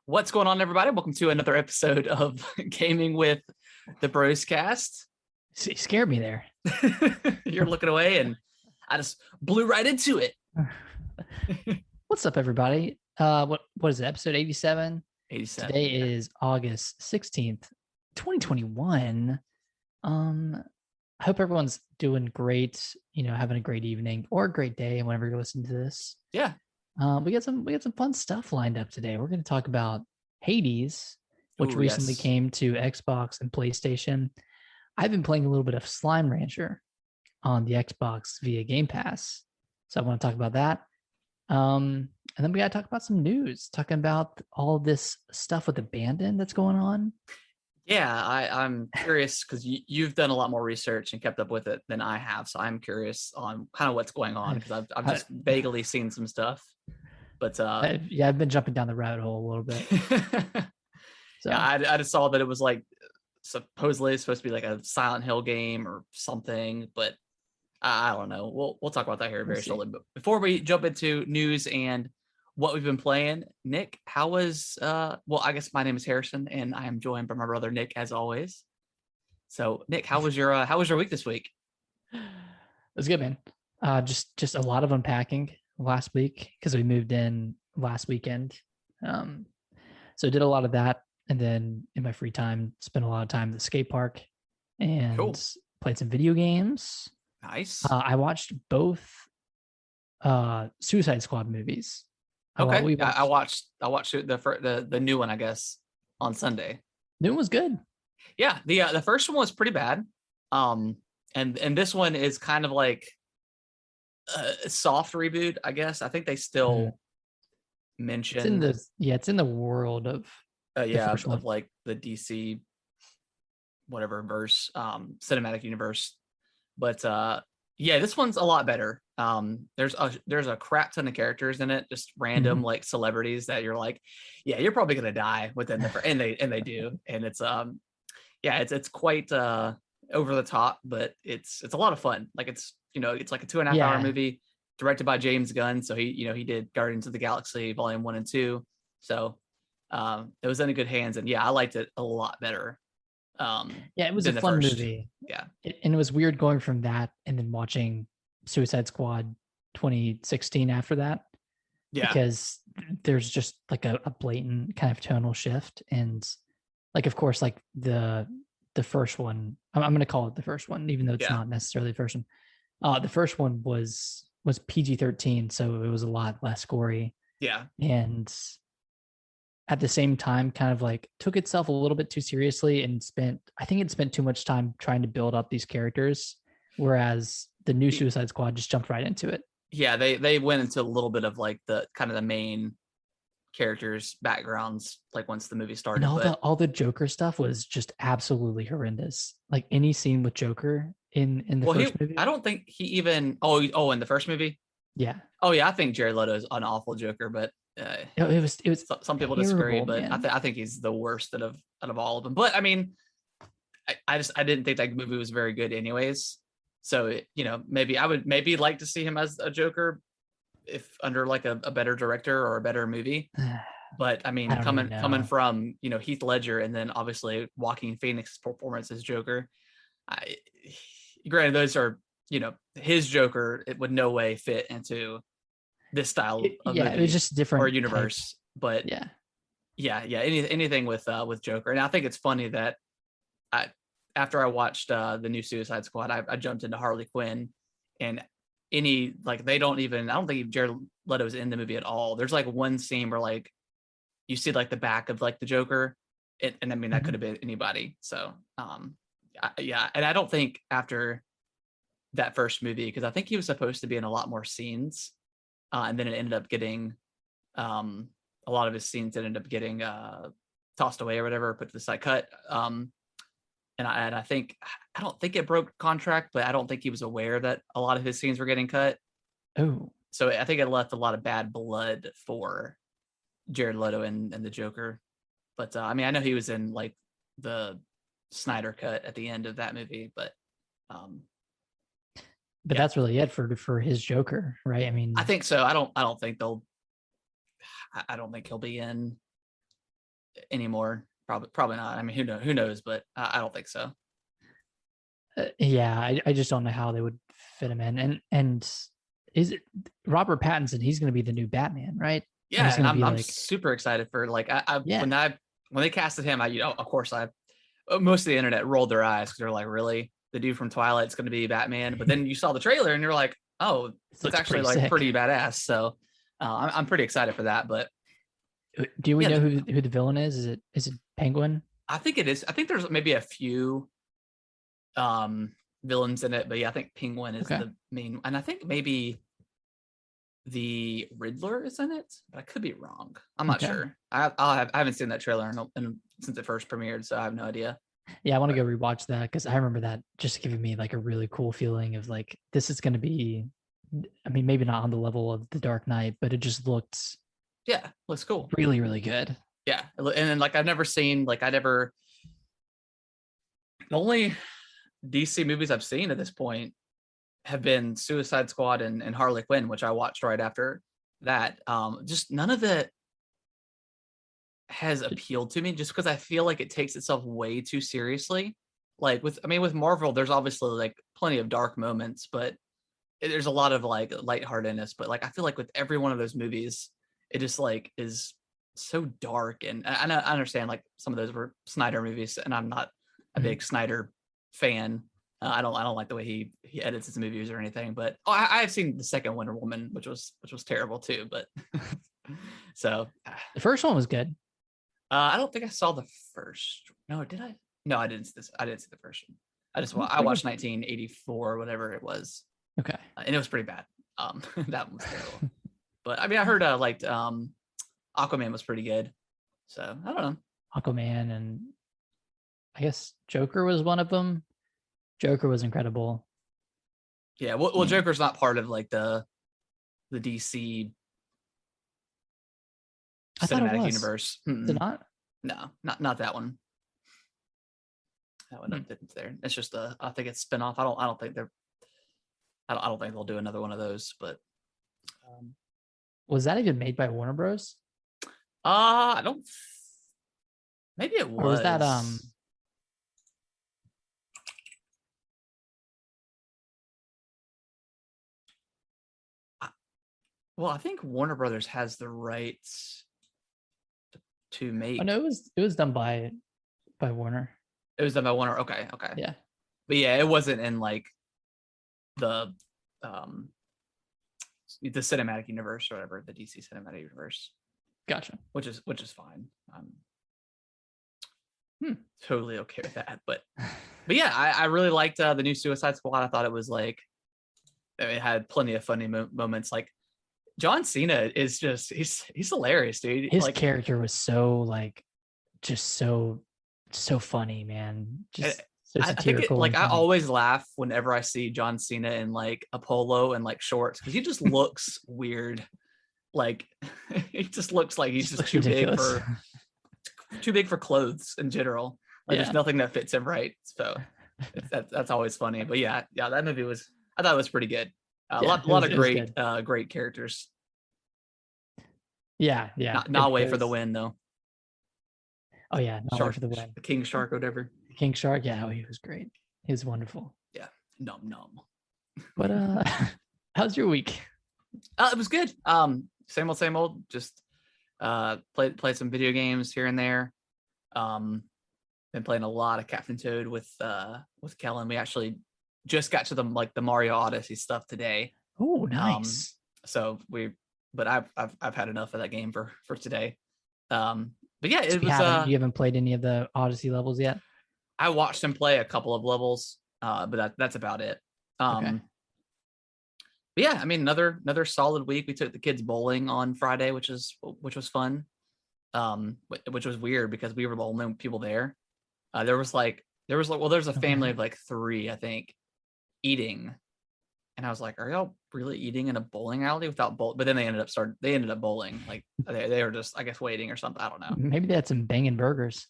What's going on, everybody? Welcome to another episode of Gaming with the Broscast. You scared me there. You're looking away, and I just blew right into it. What's up, everybody? What is it? Episode 87. 87. Today is August 16th, 2021. I hope everyone's doing great, having a great evening or a great day whenever you're listening to this. Yeah. We got some fun stuff lined up today. We're going to talk about Hades, which recently came to Xbox and PlayStation. I've been playing a little bit of Slime Rancher on the Xbox via Gamepass, so I want to talk about that. And then we got to talk about some news, talking about all this stuff with Abandon that's going on. Yeah, I'm curious because you've done a lot more research and kept up with it than I have, so I'm curious on kind of what's going on because I've just vaguely seen some stuff. But I've been jumping down the rabbit hole a little bit. So. Yeah, I just saw that it was like supposedly it's supposed to be like a Silent Hill game or something, but I don't know. We'll talk about that here very shortly. But before we jump into news and what we've been playing, Nick, how was I guess my name is Harrison and I am joined by my brother Nick as always. So Nick, how was your week this week? It was good, man. Just a lot of unpacking last week because we moved in last weekend. So I did a lot of that, and then in my free time spent a lot of time at the skate park and played some video games. Nice. I watched both Suicide Squad movies. Okay. I watched the new one, I guess, on Sunday. New one was good. Yeah, the first one was pretty bad. And this one is kind of like a soft reboot, I guess. I think they still mention it's in the world of of like the DC whatever verse, cinematic universe. But this one's a lot better. There's a crap ton of characters in it, just random like celebrities that you're like, yeah, you're probably gonna die within the and they do, and it's it's quite over the top, but it's a lot of fun. Like it's like a 2.5 hour movie directed by James Gunn, so he did Guardians of the Galaxy Volume 1 and 2, so it was in good hands, and I liked it a lot better. It was a fun movie. And it was weird going from that and then watching Suicide Squad 2016 after that, because there's just like a blatant kind of tonal shift, and like of course like the first one, I'm going to call it the first one even though it's not necessarily the first one. The first one was PG-13, so it was a lot less gory, and at the same time kind of like took itself a little bit too seriously and spent too much time trying to build up these characters, whereas the new Suicide Squad just jumped right into it. Yeah, they went into a little bit of like the kind of the main characters' backgrounds like once the movie started. And all the Joker stuff was just absolutely horrendous. Like any scene with Joker in the first movie. I don't think he even in the first movie. Yeah. Oh yeah, I think Jared Leto is an awful Joker, but it was some people disagree, but I think he's the worst out of all of them. But I mean, I didn't think that movie was very good anyways. So maybe I would like to see him as a Joker if under like a better director or a better movie. But I mean, coming from Heath Ledger and then obviously Joaquin Phoenix's performance as Joker, granted those are his Joker, it would no way fit into this style of movie, it was just different or universe. But anything with Joker. And I think it's funny that after I watched the new Suicide Squad, I jumped into Harley Quinn, and I don't think Jared Leto's in the movie at all. There's like one scene where like you see like the back of like the Joker, and I mean that could have been anybody. So and I don't think after that first movie, because I think he was supposed to be in a lot more scenes, and then it ended up getting a lot of his scenes ended up getting tossed away or whatever, put to the side, cut. And I don't think it broke contract, but I don't think he was aware that a lot of his scenes were getting cut. Oh, so I think it left a lot of bad blood for Jared Leto and the Joker. But I mean, I know he was in like the Snyder cut at the end of that movie, but that's really it for his Joker, right? I mean, I think so. I don't think he'll be in anymore. Probably not. I mean, who knows, but I don't think so. Yeah, I just don't know how they would fit him in. And is it Robert Pattinson? He's going to be the new Batman, right? Yeah, and I'm super excited for like when they casted him, of course most of the internet rolled their eyes because they're like, really, the dude from Twilight's going to be Batman? But then you saw the trailer and you're like, oh, it's actually like pretty badass. So I'm pretty excited for that. But do we know who the villain is? Is it Penguin? I think it is. I think there's maybe a few villains in it, but yeah, I think Penguin is the main, and I think maybe the Riddler is in it, but I could be wrong. I'm not sure. I haven't seen that trailer since it first premiered, so I have no idea. Yeah, I want to go rewatch that because I remember that just giving me like a really cool feeling of like this is going to be. I mean, maybe not on the level of The Dark Knight, but it just looked. Yeah, looks cool. Really, really good. Yeah, and then like the only DC movies I've seen at this point have been Suicide Squad and Harley Quinn, which I watched right after that. Just none of it has appealed to me just because I feel like it takes itself way too seriously. Like with Marvel, there's obviously like plenty of dark moments, but there's a lot of like lightheartedness. But like I feel like with every one of those movies, it just like is so dark. And I understand like some of those were Snyder movies, and I'm not a big Snyder fan. I don't like the way he edits his movies or anything, but I have seen the second Wonder Woman, which was terrible too. But so the first one was good. I don't think I saw the first. No, did I? No, I didn't see this. I didn't see the first one. I watched 1984, whatever it was. Okay, and it was pretty bad. That one was terrible. But I mean, I heard Aquaman was pretty good. So I don't know. Aquaman and I guess Joker was one of them. Joker was incredible. Yeah, well, Joker's not part of like the DC cinematic universe. Is it not? No, not that one. That one didn't there. It's just I think it's spinoff. I don't think they'll do another one of those. But was that even made by Warner Bros? I don't. Maybe it was. Or was that Well, I think Warner Brothers has the rights to make. Oh, no, it was done by Warner. It was done by Warner. Okay. Yeah. But yeah, it wasn't in like the cinematic universe or whatever, the DC cinematic universe. Gotcha. Which is fine. Totally okay with that. But yeah, I really liked the new Suicide Squad. I thought it was like it had plenty of funny moments. Like John Cena is just he's hilarious, dude. His character was so like just so funny, man. Just so satirical. I always laugh whenever I see John Cena in like a polo and like shorts because he just looks weird. Like he just looks like he's just too big for clothes in general. Like there's nothing that fits him right. So that's always funny. But yeah, that movie I thought it was pretty good. A lot of great characters. Yeah. Na'Way for the win, though. Oh yeah, Na'Way for the win. The King Shark, or whatever. King Shark, yeah, he was great. He was wonderful. Yeah, nom. But how's your week? It was good. Same old. Just played some video games here and there. Been playing a lot of Captain Toad with Kellen. We actually just got to the Mario Odyssey stuff today. Oh, nice. But I've had enough of that game for today. But yeah, it was. You haven't played any of the Odyssey levels yet? I watched him play a couple of levels, but that's about it. Okay. But yeah, I mean, another solid week. We took the kids bowling on Friday, which was fun. Which was weird because we were the only people there. There's a family of like 3, I think, eating, and I was like, are y'all really eating in a bowling alley without bowl? But then they ended up bowling. Like they were just, I guess, waiting or something. I don't know. Maybe they had some banging burgers.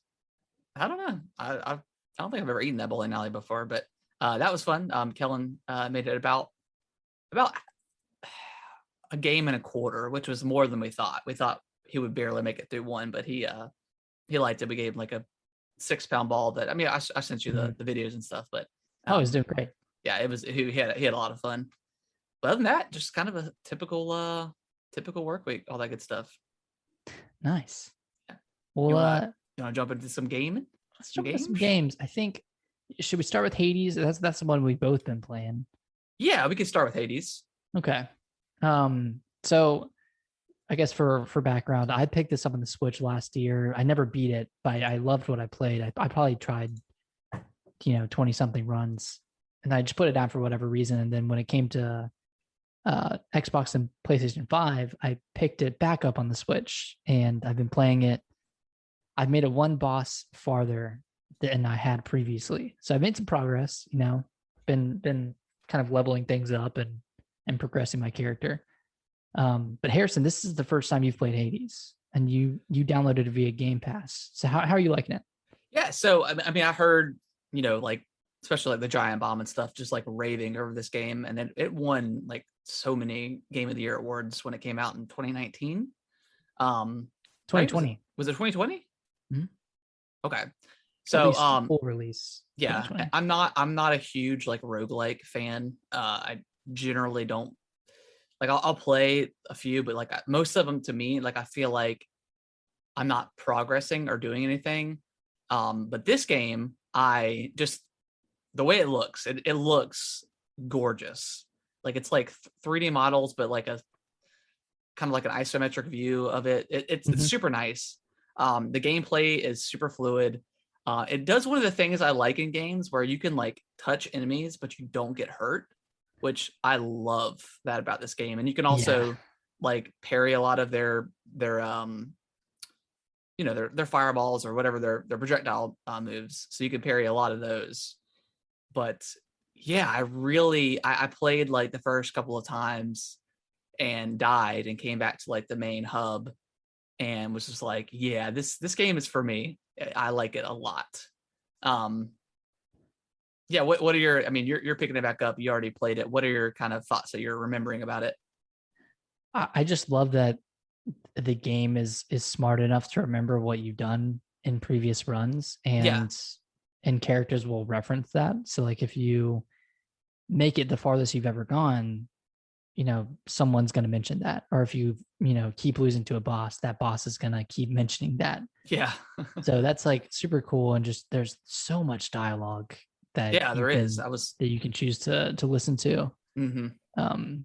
I don't know. I don't think I've ever eaten that bowling alley before, but that was fun. Kellen made it about a game and a quarter, which was more than we thought. We thought he would barely make it through one, but he he liked it. We gave him like a 6-pound ball that, I mean, I sent you the videos and stuff, but he's doing great. Yeah, it was, he had a lot of fun. But other than that, just kind of a typical work week, all that good stuff. Nice. Yeah. Well, you want to jump into some gaming? Let's jump into some games. I think, should we start with Hades? That's the one we've both been playing. Yeah, we can start with Hades. Okay. So I guess for background, I picked this up on the Switch last year. I never beat it, but I loved what I played. I probably tried, 20 something runs, and I just put it down for whatever reason. And then when it came to Xbox and PlayStation 5, I picked it back up on the Switch, and I've been playing it. I've made it one boss farther than I had previously, so I've made some progress. Been kind of leveling things up and progressing my character. But Harrison, this is the first time you've played Hades, and you downloaded it via Gamepass. So how are you liking it? Yeah, so I mean, I heard, like, especially like the Giant Bomb and stuff, just like raving over this game, and then it won like so many Game of the Year awards when it came out in 2019. 2020. Was it 2020? Mm-hmm. Okay. So full release. Yeah, I'm not a huge like roguelike fan. I generally don't like, I'll play a few, but like most of them, to me, like I feel like I'm not progressing or doing anything. But this game, the way it looks gorgeous. Like, it's like 3D models, but like a kind of like an isometric view of it. It's super nice. The gameplay is super fluid. It does one of the things I like in games where you can like touch enemies, but you don't get hurt, which I love that about this game. And you can also like parry a lot of their fireballs or whatever their projectile moves. So you can parry a lot of those. But yeah, I played like the first couple of times and died and came back to like the main hub and was just like, yeah, this game is for me. I like it a lot. Yeah, what are your, I mean, you're picking it back up. You already played it. What are your kind of thoughts that you're remembering about it? I just love that the game is smart enough to remember what you've done in previous runs, and characters will reference that. So like if you make it the farthest you've ever gone, someone's going to mention that. Or if you keep losing to a boss, that boss is going to keep mentioning that. Yeah. So that's like super cool. And just, there's so much dialogue that that you can choose to listen to. Mm-hmm. And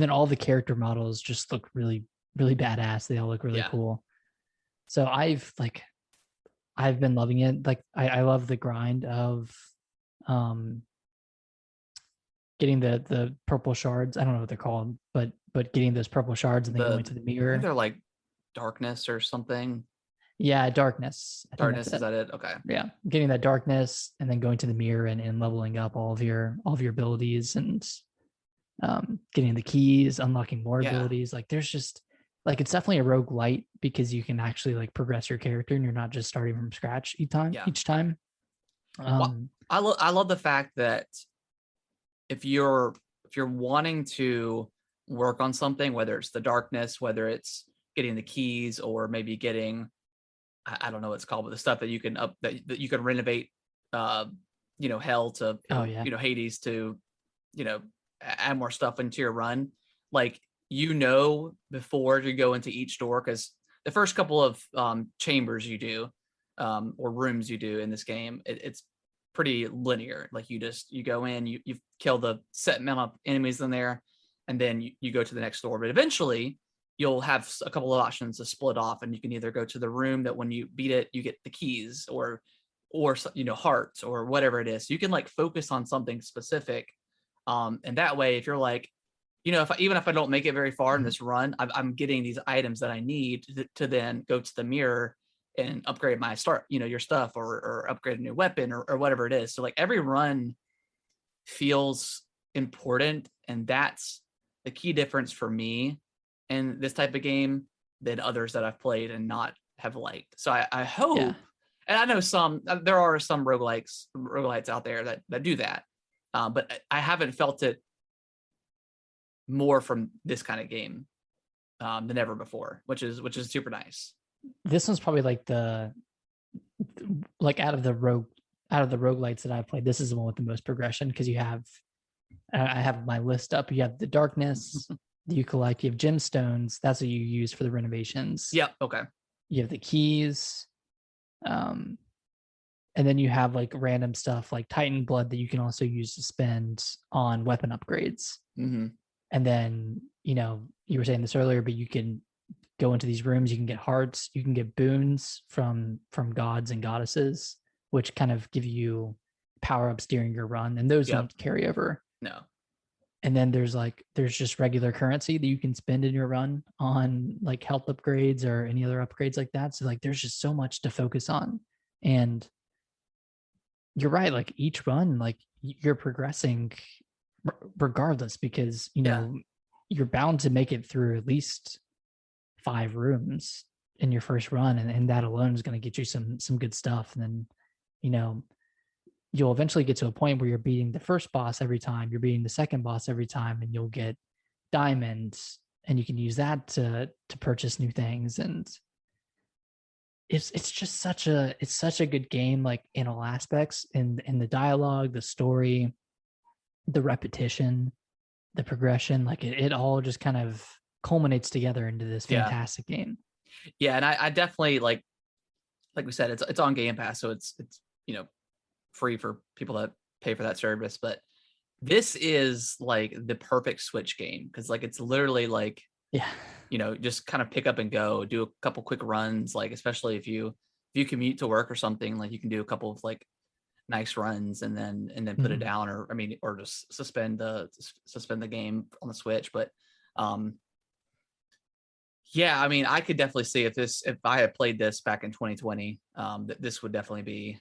then all the character models just look really, really badass. They all look really cool. So I've been loving it. Like I love the grind of getting the purple shards. I don't know what they're called, but getting those purple shards and then going to the mirror. They're like darkness or something. Yeah, darkness. Darkness, is that it? Okay. Yeah, getting that darkness and then going to the mirror and leveling up all of your abilities and getting the keys, unlocking more abilities. Like there's just like, it's definitely a roguelite because you can actually like progress your character and you're not just starting from scratch each time. I love the fact that if you're wanting to work on something, whether it's the darkness, whether it's getting the keys, or maybe getting, I don't know what it's called, but the stuff that you can that you can renovate, hell to, Hades to, add more stuff into your run. Like, before you go into each door, because the first couple of chambers you do, or rooms you do in this game, it's pretty linear. Like you go in, you kill the set amount of enemies in there, and then you go to the next door. But eventually you'll have a couple of options to split off, and you can either go to the room that when you beat it, you get the keys, or hearts, or whatever it is. So you can like focus on something specific. And that way, if you're like, even if I don't make it very far in this run, I'm getting these items that I need to then go to the mirror and upgrade my your stuff, or upgrade a new weapon, or whatever it is. So like every run feels important, and that's the key difference for me in this type of game than others that I've played and not have liked. So I hope, and I know there are some roguelites out there that do that, but I haven't felt it more from this kind of game than ever before, which is super nice. this one's probably like out of the roguelites that I've played, this is the one with the most progression, because you have, I have my list up. You have the darkness that you collect. You have gemstones. That's what you use for the renovations. Yep. Okay. You have the keys. And then you have like random stuff like Titan blood that you can also use to spend on weapon upgrades. Mm-hmm. And then, you were saying this earlier, but you can go into these rooms, you can get hearts, you can get boons from gods and goddesses, which kind of give you power-ups during your run, and those don't carry over. No. And then there's just regular currency that you can spend in your run on like health upgrades or any other upgrades like that. So like there's just so much to focus on. And you're right, like each run, like you're progressing regardless, because you're bound to make it through at least 5 rooms in your first run, and that alone is going to get you some good stuff. And then you'll eventually get to a point where you're beating the first boss every time, you're beating the second boss every time, and you'll get diamonds, and you can use that to purchase new things. And it's just such a good game, like in all aspects, in the dialogue, the story, the repetition, the progression, like it all just kind of culminates together into this fantastic game. Yeah, and I definitely like we said, it's on Game Pass, so it's free for people that pay for that service. But this is like the perfect Switch game, because like it's literally like just kind of pick up and go, do a couple quick runs, like especially if you commute to work or something, like you can do a couple of like nice runs and then put it down, or just suspend the game on the Switch. But I could definitely see if I had played this back in 2020, that this would definitely be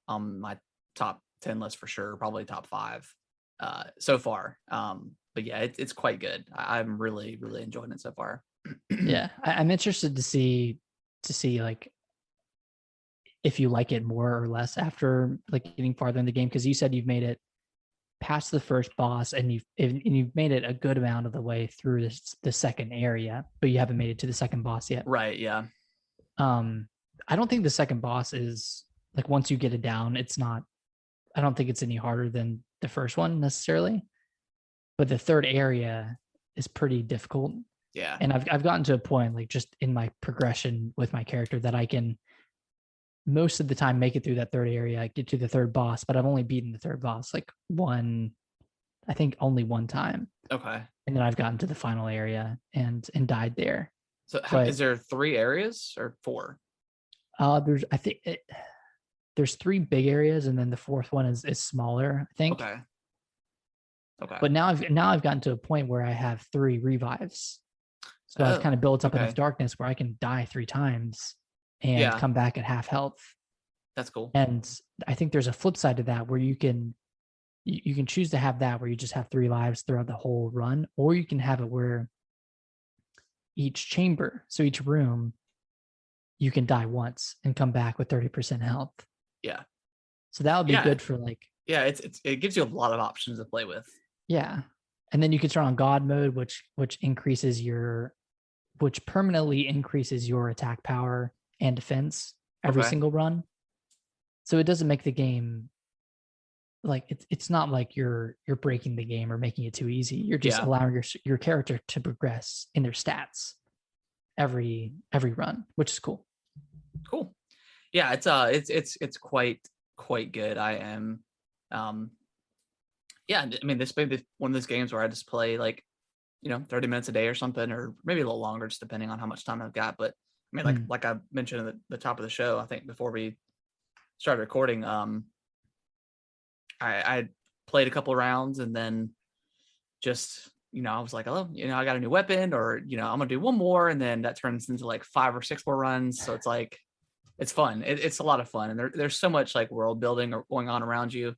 on my top 10 list for sure, probably top 5 so far. But yeah, it's quite good. I'm really, really enjoying it so far. Yeah, I'm interested to see like if you like it more or less after like getting farther in the game, because you said you've made it past the first boss and you've made it a good amount of the way through the second area, but you haven't made it to the second boss yet. Right. Yeah. I don't think the second boss is like, once you get it down, I don't think it's any harder than the first one necessarily, but the third area is pretty difficult. Yeah. And I've gotten to a point, like just in my progression with my character, that I can most of the time make it through that third area, get to the third boss, but I've only beaten the third boss like only one time. Okay. And then I've gotten to the final area and died there. So is there 3 areas or 4? There's 3 big areas, and then the 4th one is smaller, I think. Okay. But now I've gotten to a point where I have 3 revives. So I've kind of built up enough darkness where I can die 3 times and come back at half health. That's cool. And I think there's a flip side to that, where you can choose to have that where you just have 3 lives throughout the whole run, or you can have it where each chamber, so each room, you can die once and come back with 30% health. Yeah. So that would be good for like. Yeah, it gives you a lot of options to play with. Yeah. And then you can turn on God mode, which permanently increases your attack power and defense every single run. So it doesn't make the game like it's not like you're breaking the game or making it too easy. You're just allowing your character to progress in their stats every run, which is cool. Cool. Yeah, it's quite good. I am this may be one of those games where I just play like 30 minutes a day or something, or maybe a little longer, just depending on how much time I've got. But I mean, like I mentioned at the top of the show, I think before we started recording, I played a couple of rounds, and then just I was like, oh, I got a new weapon, or I'm gonna do one more, and then that turns into like 5 or 6 more runs. So it's like it's fun. It's a lot of fun, and there's so much like world building going on around you.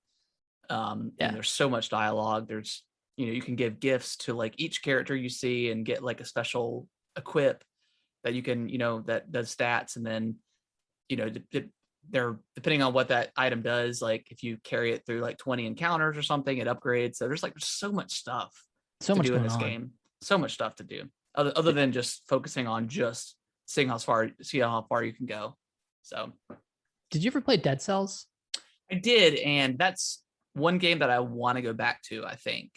And there's so much dialogue. There's you can give gifts to like each character you see, and get like a special equip that you can that does stats, and then they're depending on what that item does, like if you carry it through like 20 encounters or something, it upgrades. So there's so much stuff to do in this game. So much stuff to do other than just focusing on just see how far you can go. So, did you ever play Dead Cells? I did, and that's one game that I want to go back to. I think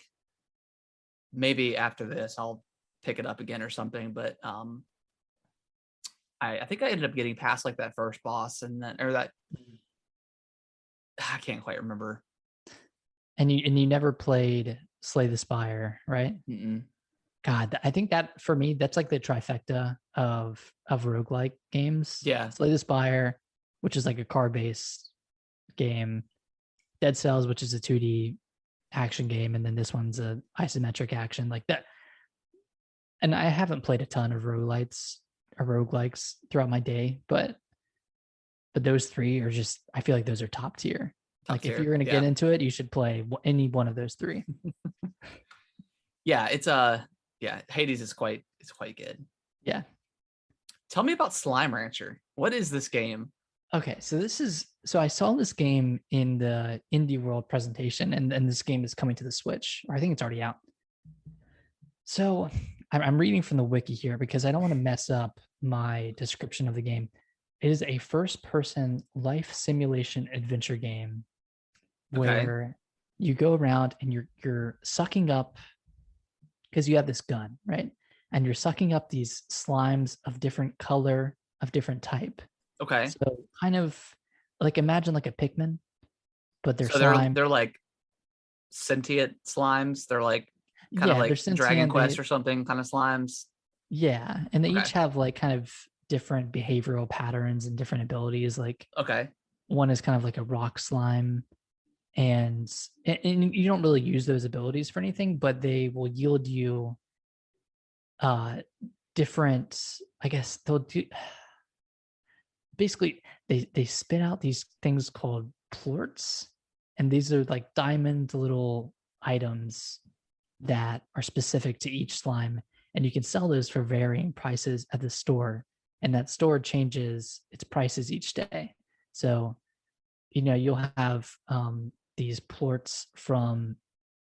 maybe after this I'll pick it up again or something. But I think I ended up getting past like that first boss, and then I can't quite remember. And you never played Slay the Spire, right? Mm-mm. God, I think that for me, that's like the trifecta of roguelike games. Yeah. Slay the Spire, which is like a card-based game. Dead Cells, which is a 2D action game, and then this one's a isometric action like that. And I haven't played a ton of roguelites or roguelikes throughout my day, but those three are just, I feel like those are top tier. If you're going to get into it, you should play any one of those three. Yeah, it's Hades is quite good. Yeah. Tell me about Slime Rancher. What is this game? Okay, so I saw this game in the Indie World presentation, and this game is coming to the Switch, or I think it's already out. So I'm reading from the wiki here because I don't want to mess up my description of the game. It is a first-person life simulation adventure game where you go around and you're sucking up, because you have this gun, right? And you're sucking up these slimes of different color, of different type. Okay. So kind of like imagine like a Pikmin, but they're slime. They're like sentient slimes. They're like kind of like Dragon Quest or something kind of slimes. Yeah, and they each have like kind of different behavioral patterns and different abilities. Like one is kind of like a rock slime, and you don't really use those abilities for anything, but they will yield you different, I guess they'll do, basically they spit out these things called plorts, and these are like diamond little items that are specific to each slime, and you can sell those for varying prices at the store, and that store changes its prices each day. So you'll have these plorts from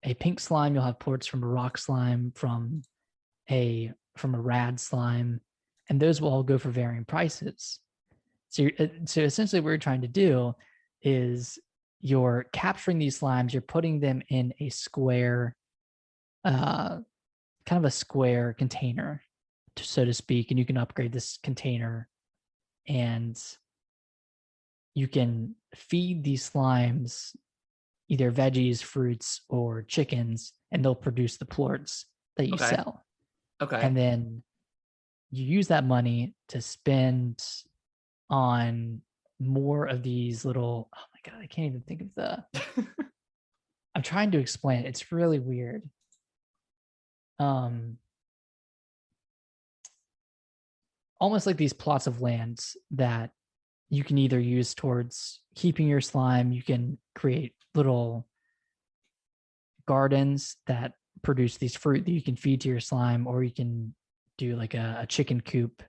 a pink slime, you'll have plorts from a rock slime, from a rad slime, and those will all go for varying prices. So essentially what we're trying to do is you're capturing these slimes, you're putting them in a square, kind of a square container, so to speak, and you can upgrade this container, and you can feed these slimes either veggies, fruits, or chickens, and they'll produce the plorts that you sell. Okay. And then you use that money to spend on more of these little, oh my God, I can't even think of the, I'm trying to explain it. It's really weird. Almost like these plots of land that you can either use towards keeping your slime, you can create little gardens that produce these fruit that you can feed to your slime, or you can do like a chicken coop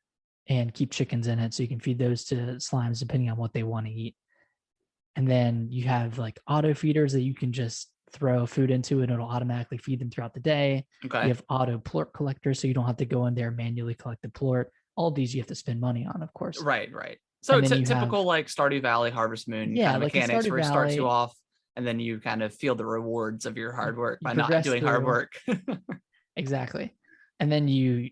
and keep chickens in it so you can feed those to slimes depending on what they want to eat. And then you have like auto feeders that you can just throw food into and it'll automatically feed them throughout the day. You have auto plort collectors, so you don't have to go in there and manually collect the plort. All of these you have to spend money on, of course. Right. So it's typical like Stardew Valley, Harvest Moon kind of mechanics where it starts you off and then you kind of feel the rewards of your hard work by not doing hard work. Exactly. And then you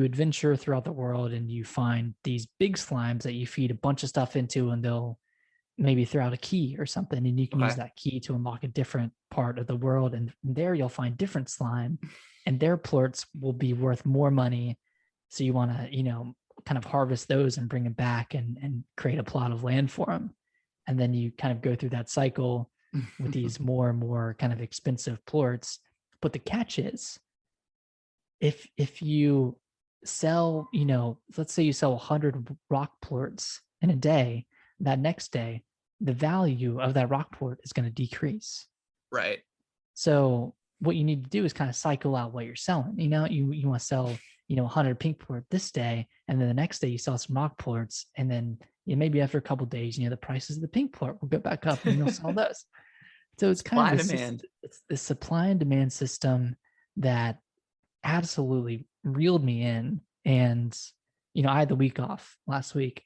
adventure throughout the world and you find these big slimes that you feed a bunch of stuff into, and they'll maybe throw out a key or something, and you can use that key to unlock a different part of the world, and there you'll find different slime, and their plorts will be worth more money. So you want to, kind of harvest those and bring them back and create a plot of land for them. And then you kind of go through that cycle with these more and more kind of expensive plorts. But the catch is, if you sell, let's say you sell 100 rock plorts in a day, that next day, the value of that rock plort is going to decrease. Right. So what you need to do is kind of cycle out what you're selling. You want to sell, 100 pink plort this day, and then the next day you sell some rock plorts, and then maybe after a couple of days, the prices of the pink plort will go back up and you'll sell those. So it's kind of it's the supply and demand system that absolutely reeled me in. And I had the week off last week.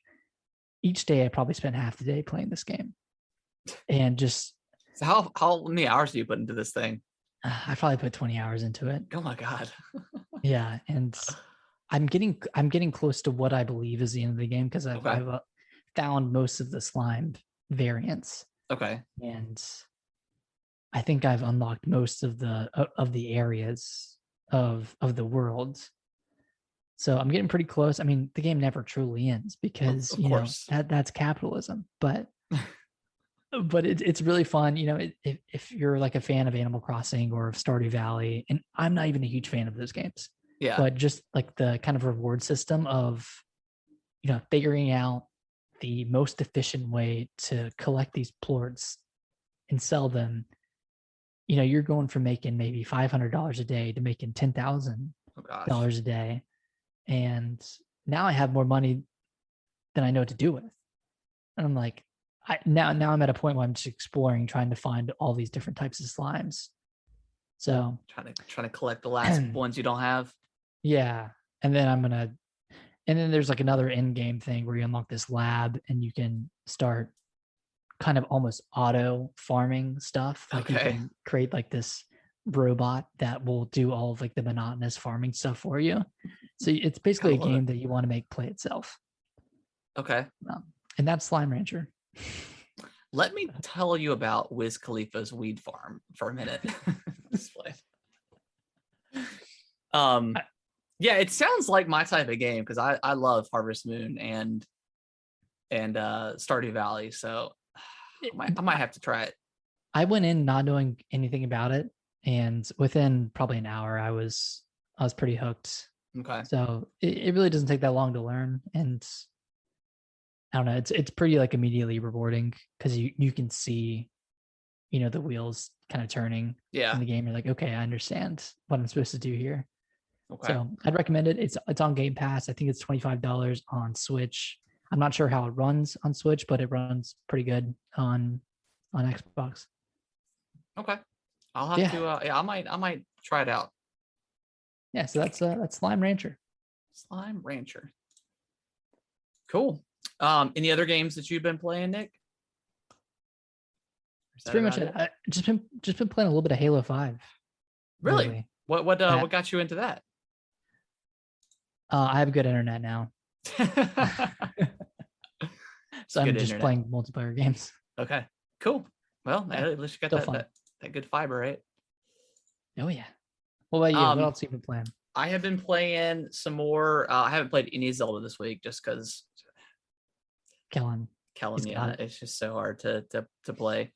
Each day I probably spent half the day playing this game. And just so how many hours do you put into this thing? I probably put 20 hours into it. Oh my God. Yeah. And I'm getting close to what I believe is the end of the game because I've found most of the slime variants. Okay. And I think I've unlocked most of the areas of the world. So I'm getting pretty close. I mean, the game never truly ends because of course. That's capitalism. But it's really fun. If you're like a fan of Animal Crossing or of Stardew Valley, and I'm not even a huge fan of those games. Yeah. But just like the kind of reward system of, figuring out the most efficient way to collect these plorts and sell them. You're going from making maybe $500 a day to making $10,000 a day. And now I have more money than I know what to do with. And I'm like, now I'm at a point where I'm just exploring, trying to find all these different types of slimes. So trying to collect the last ones you don't have. Yeah. And then there's like another in-game thing where you unlock this lab and you can start kind of almost auto farming stuff. Like you can create like this robot that will do all of like the monotonous farming stuff for you. So it's basically a game that you want to make play itself. Okay. And that's Slime Rancher. Let me tell you about Wiz Khalifa's weed farm for a minute. Yeah, it sounds like my type of game because I love Harvest Moon and Stardew Valley. So I might have to try it. I went in not knowing anything about it, and within probably an hour, I was pretty hooked. Okay. So it really doesn't take that long to learn, and I don't know. It's pretty like immediately rewarding because you can see, the wheels kind of turning in the game. You're like, okay, I understand what I'm supposed to do here. Okay. So I'd recommend it. It's on Game Pass. I think it's $25 on Switch. I'm not sure how it runs on Switch, but it runs pretty good on Xbox. Okay. I'll have to I might try it out. Yeah, so that's Slime Rancher. Slime Rancher. Cool. Any other games that you've been playing, Nick? That's pretty much it. I just been playing a little bit of Halo 5. Really? What got you into that? I have good internet now. So I'm just playing multiplayer games. Okay, cool. Well, at least you got that good fiber, right? Oh yeah. What about you? What else have you been playing? I have been playing some more. I haven't played any Zelda this week just because Kellen, yeah, it's just so hard to play.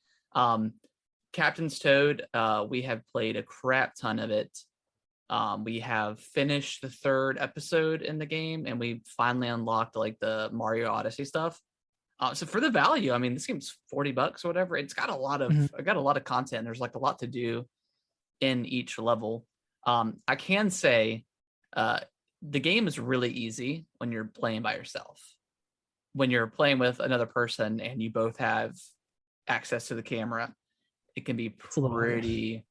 Captain's Toad, we have played a crap ton of it. We have finished the 3rd episode in the game, and we finally unlocked like the Mario Odyssey stuff. So for the value, I mean, this game's $40 or whatever. It's got a lot of content. There's like a lot to do in each level. I can say the game is really easy when you're playing by yourself. When you're playing with another person and you both have access to the camera, it can be pretty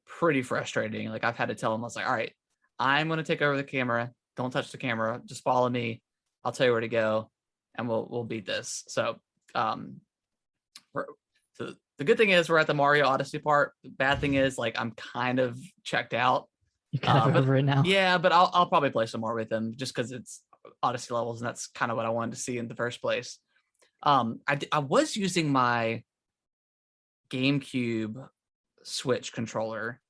frustrating. Like I've had to tell them, I was like, all right, I'm going to take over the camera. Don't touch the camera. Just follow me. I'll tell you where to go and we'll beat this. So, so the good thing is we're at the Mario Odyssey part. The bad thing is like, I'm kind of checked out. You kind of over it now. Yeah, but I'll probably play some more with them just because it's Odyssey levels. And that's kind of what I wanted to see in the first place. I was using my GameCube Switch controller,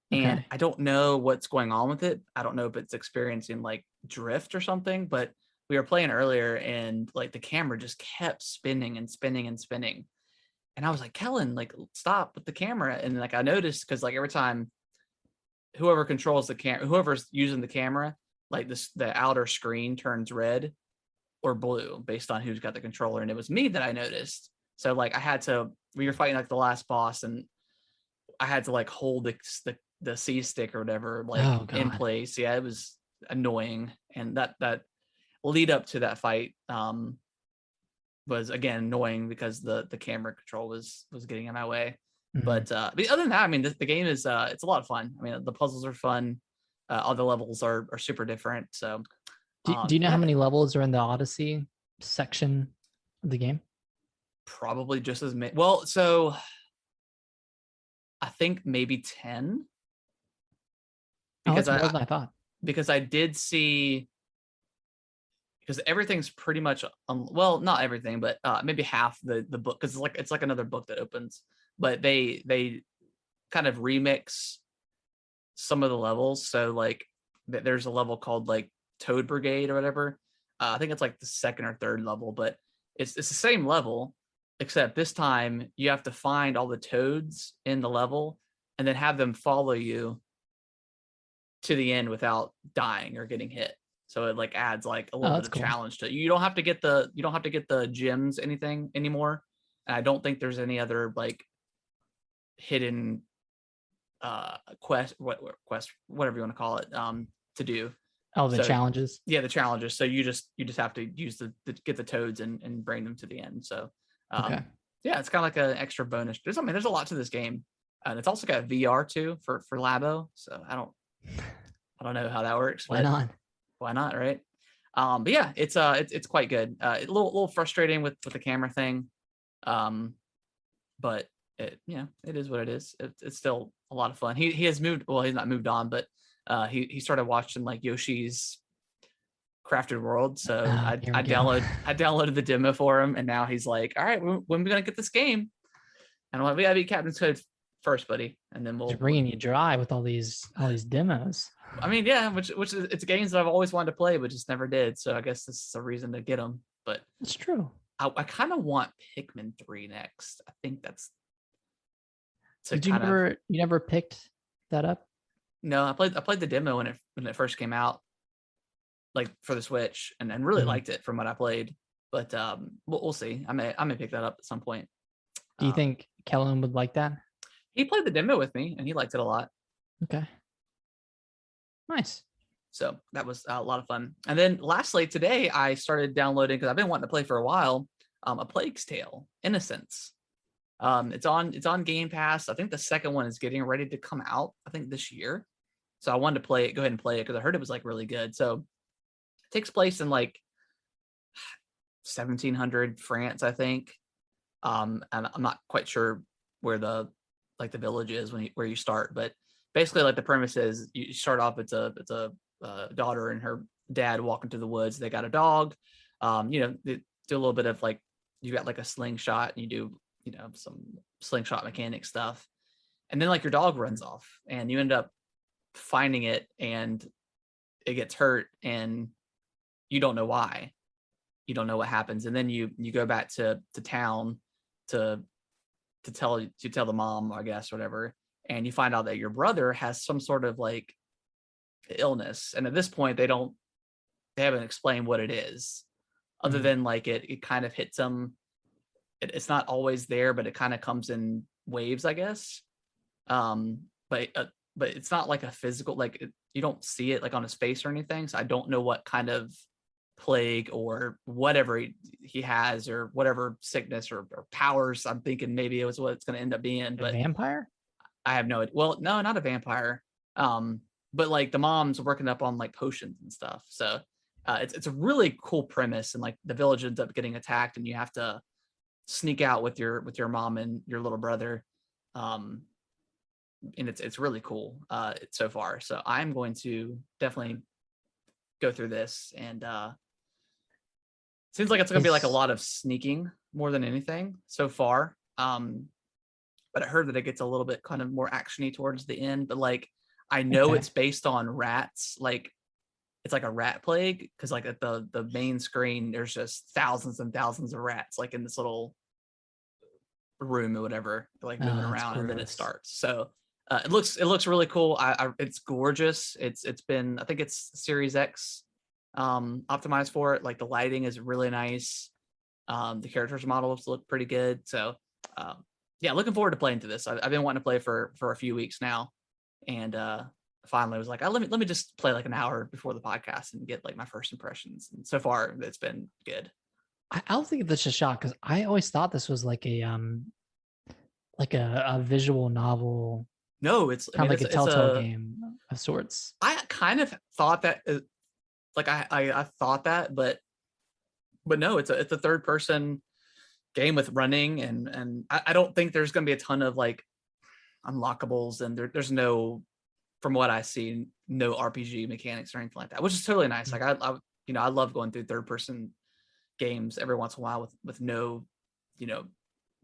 and I don't know what's going on with it. I don't know if it's experiencing like drift or something, but we were playing earlier and like the camera just kept spinning and spinning and spinning. And I was like, Kellen, like stop with the camera. And like I noticed because like every time whoever controls the camera, whoever's using the camera, like the outer screen turns red or blue based on who's got the controller. And it was me that I noticed. So like we were fighting like the last boss, and I had to like hold the C stick or whatever like in place. Yeah, it was annoying. And that lead up to that fight was again annoying because the camera control was getting in my way. Mm-hmm. But other than that, I mean, the game is it's a lot of fun. I mean, the puzzles are fun. All the levels are super different. So Do you know how many levels are in the Odyssey section of the game? Probably just as many. Well, so I think maybe 10. Because that's more than I thought. Because I did see, because everything's pretty much well, not everything, but maybe half the book, because it's like another book that opens, but they kind of remix some of the levels. So like there's a level called like Toad Brigade or whatever. I think it's like the second or third level, but it's the same level, except this time you have to find all the toads in the level and then have them follow you to the end without dying or getting hit. So it like adds like a little bit of challenge to it. You don't have to get the gems anything anymore. And I don't think there's any other like hidden quest, whatever you want to call it, to do. Oh, the challenges. Yeah, the challenges. So you just have to use get the toads and bring them to the end. So yeah, it's kind of like an extra bonus. There's a lot to this game, and it's also got VR too for Labo. So I don't know how that works. Why not? Why not, right? But yeah, it's quite good. A little frustrating with the camera thing, but it is what it is. It's still a lot of fun. He has moved. Well, he's not moved on, but he started watching like Yoshi's Crafted World. So I downloaded the demo for him, and now he's like, all right, when are we gonna get this game? And I'm like, we gotta beat Captain's Code first, buddy, and then we'll bringing you dry with all these demos. I mean, yeah, which is, it's games that I've always wanted to play, but just never did. So I guess this is a reason to get them. But it's true. I kind of want Pikmin 3 next. I think that's. Did you never picked that up? No, I played the demo when it first came out, like for the Switch, and really liked it from what I played. But we'll see. I may pick that up at some point. Do you think Kellen would like that? He played the demo with me, and he liked it a lot. Okay. Nice. So that was a lot of fun. And then lastly, today I started downloading, because I've been wanting to play for a while, A Plague's Tale: Innocence. It's on Gamepass. I think the second one is getting ready to come out, I think this year. So I wanted to go ahead and play it because I heard it was like really good. So it takes place in like 1700 France, I think. And I'm not quite sure where the village is where you start, but basically like the premise is you start off, it's a daughter and her dad walking through the woods. They got a dog. They do a little bit of like, you got like a slingshot, and you do some slingshot mechanic stuff, and then like your dog runs off and you end up finding it, and it gets hurt, and you don't know why. You don't know what happens, and then you go back to town to tell the mom, I guess, whatever, and you find out that your brother has some sort of like illness, and at this point they haven't explained what it is, other than like it kind of hits him. It's not always there, but it kind of comes in waves, I guess. But it's not like a physical, like you don't see it like on his face or anything. So I don't know what kind of plague or whatever he has, or whatever sickness or powers. I'm thinking maybe it was what it's going to end up being. But a vampire? I have no idea. Well, no, not a vampire. But like the mom's working up on like potions and stuff. So it's a really cool premise, and like the village ends up getting attacked, and you have to sneak out with your mom and your little brother, and it's really cool so far. So I'm going to definitely go through this, and seems like it's going to be like a lot of sneaking more than anything so far. But I heard that it gets a little bit kind of more actiony towards the end, but like I know it's based on rats, like it's like a rat plague, because like at the main screen there's just thousands and thousands of rats like in this little room or whatever, like moving around, and then it starts. So it looks really cool. It's gorgeous. It's been, I think it's Series X optimized for it. Like the lighting is really nice. The characters models look pretty good. So yeah, looking forward to playing through this. I've been wanting to play for a few weeks now, and finally was like, let me just play like an hour before the podcast and get like my first impressions. And so far it's been good. I'll think this a shot, because I always thought this was like a visual novel. No, it's kind of like a Telltale game of sorts. I kind of thought that like I thought that, but no, it's a third person game with running, and I don't think there's going to be a ton of like unlockables, and there's no, from what I see, no RPG mechanics or anything like that, which is totally nice. Like I I love going through third person games every once in a while with no,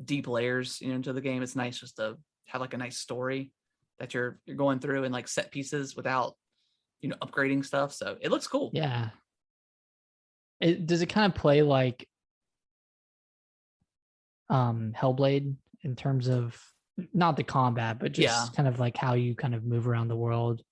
deep layers, into the game. It's nice just to have like a nice story that you're going through, and like set pieces without, upgrading stuff. So it looks cool. Yeah. Does it kind of play like Hellblade in terms of not the combat, but just kind of like how you kind of move around the world,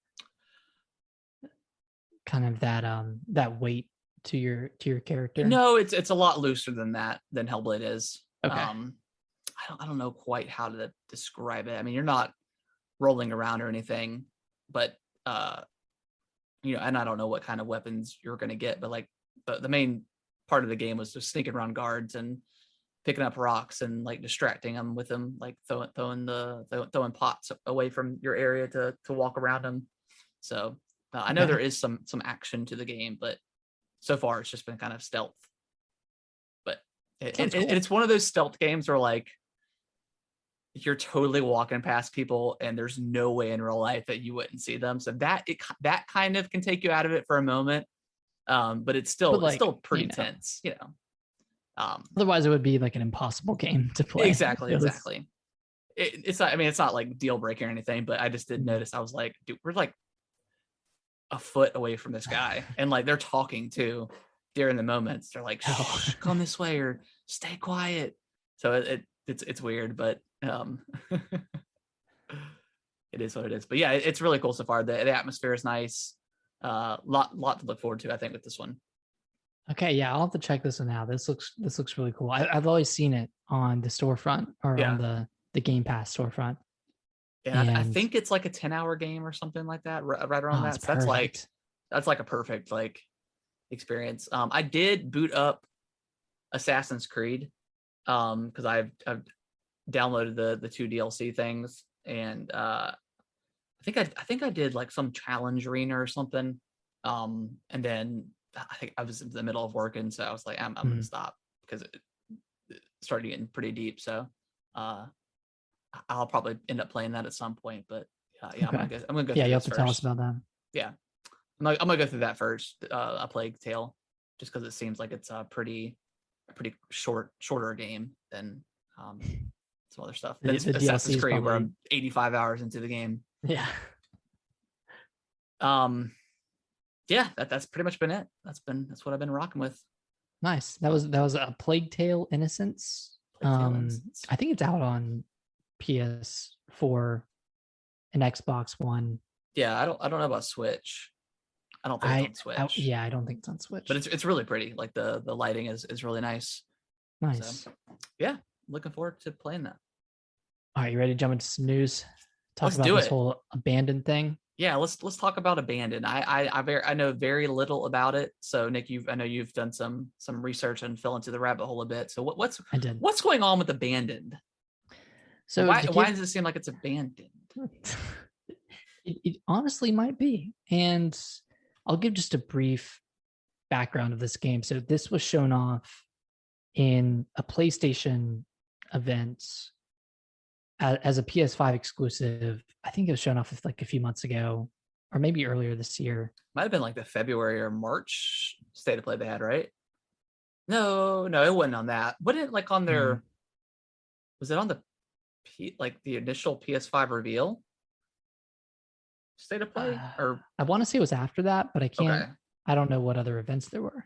kind of that weight to your character? No, it's a lot looser than Hellblade is. Okay. I don't know quite how to describe it. I mean, you're not rolling around or anything, but and I don't know what kind of weapons you're going to get, but like the main part of the game was just sneaking around guards and picking up rocks and like distracting them with them, like throwing pots away from your area to walk around them. So I know there is some action to the game, but so far it's just been kind of stealth. But it's one of those stealth games where like you're totally walking past people and there's no way in real life that you wouldn't see them. So that kind of can take you out of it for a moment. But it's still pretty tense, Otherwise it would be like an impossible game to play. Exactly. It's not, I mean, it's not like deal breaking or anything, but I just did notice, I was like, dude, we're like a foot away from this guy. And like, they're talking too during the moments. They're like, shh, come this way or stay quiet. So it's weird, but it is what it is. But yeah, it's really cool so far. The atmosphere is nice. Lot to look forward to, I think, with this one. Okay, yeah, I'll have to check this one out. This looks really cool. I've always seen it on the storefront or on the Gamepass storefront. And I think it's like a 10-hour game or something like that, right around that. So that's like a perfect like experience. I did boot up Assassin's Creed because I've downloaded the 2 DLC things, and I think I did like some challenge arena or something, and then I think I was in the middle of working, so I was like, I'm gonna stop because it started getting pretty deep. So I'll probably end up playing that at some point. But yeah, okay. I'm gonna go. Yeah, you have to tell us about that. Yeah, I'm gonna go through that first. A Plague Tale, just because it seems like it's a pretty shorter game than some other stuff. The Assassin's Creed, where I'm 85 hours into the game. Yeah. Yeah, that's pretty much been it. That's what I've been rocking with. Nice. That was a Plague Tale Innocence. I think it's out on PS4 and Xbox One. Yeah, I don't know about Switch. I don't think it's on Switch. I don't think it's on Switch. But it's really pretty. Like the lighting is really nice. Nice. So, yeah, looking forward to playing that. All right, you ready to jump into some news? Let's about this whole abandoned thing. Yeah, let's talk about abandoned. I know very little about it. So Nick, I know you've done some research and fell into the rabbit hole a bit. So what's going on with abandoned? So why does it seem like it's abandoned? It honestly might be. And I'll give just a brief background of this game. So this was shown off in a PlayStation event as a PS5 exclusive. I think it was shown off like a few months ago, or maybe earlier this year. Might have been like the February or March state of play they had, right? No, it wasn't on that. Wasn't it like on their? Was it on the the initial PS5 reveal state of play? Or I want to say it was after that, but I can't. Okay. I don't know what other events there were.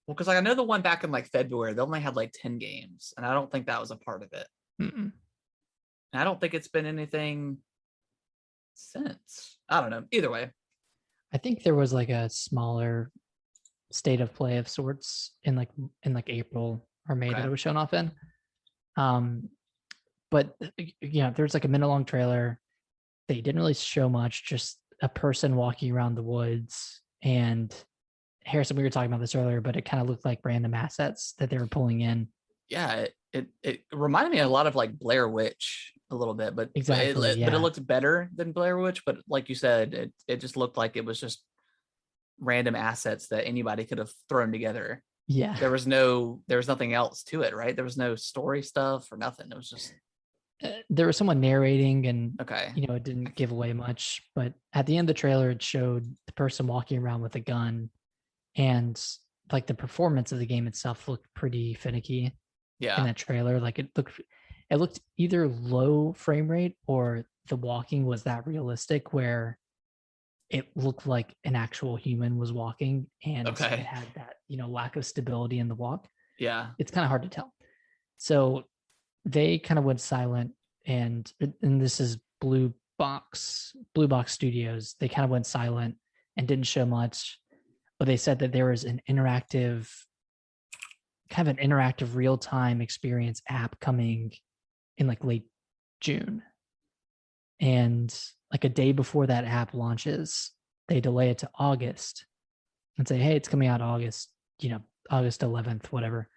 Well, because I know the one back in like February, they only had like 10 games, and I don't think that was a part of it. Mm-mm. I don't think it's been anything since. I don't know. Either way, I think there was like a smaller state of play of sorts in April or May that it was shown off in. But there's like a minute long trailer. They didn't really show much, just a person walking around the woods. And Harrison, we were talking about this earlier, but it kind of looked like random assets that they were pulling in. Yeah, it reminded me a lot of like Blair Witch a little bit, but exactly, but it looked better than Blair Witch. But like you said, it just looked like it was just random assets that anybody could have thrown together. Yeah. There was nothing else to it, right? There was no story stuff or nothing. It was just there was someone narrating, and okay. It didn't give away much, but at the end of the trailer, it showed the person walking around with a gun, and like the performance of the game itself looked pretty finicky. Yeah. In that trailer, like it looked either low frame rate or the walking was that realistic where it looked like an actual human was walking, and it had that lack of stability in the walk. Yeah, it's kind of hard to tell. So they kind of went silent, and this is Blue Box Studios. They kind of went silent and didn't show much, but they said that there was an interactive real-time experience app coming in like late June. And like a day before that app launches, they delay it to August and say, hey, it's coming out August 11th, whatever.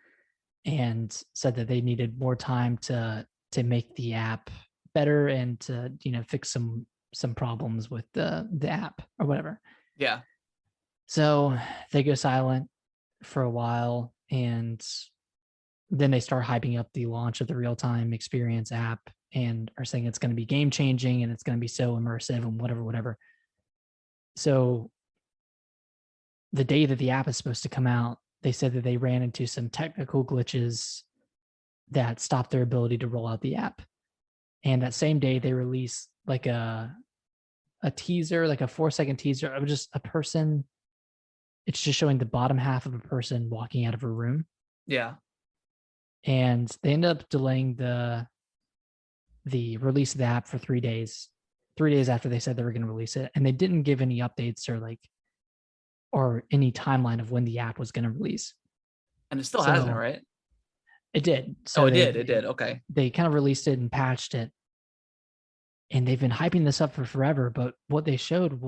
And said that they needed more time to make the app better and to, fix some problems with the app or whatever. Yeah. So they go silent for a while, and then they start hyping up the launch of the real-time experience app and are saying it's going to be game changing and it's going to be so immersive and whatever. So the day that the app is supposed to come out, they said that they ran into some technical glitches that stopped their ability to roll out the app. And that same day they released like a teaser, like a 4-second teaser of just a person. It's just showing the bottom half of a person walking out of a room. Yeah. And they ended up delaying the release of the app for 3 days. 3 days after they said they were going to release it. And they didn't give any updates or any timeline of when the app was going to release. And it still hasn't, right? It did. So it did. Okay. They kind of released it and patched it. And they've been hyping this up for forever. But what they showed,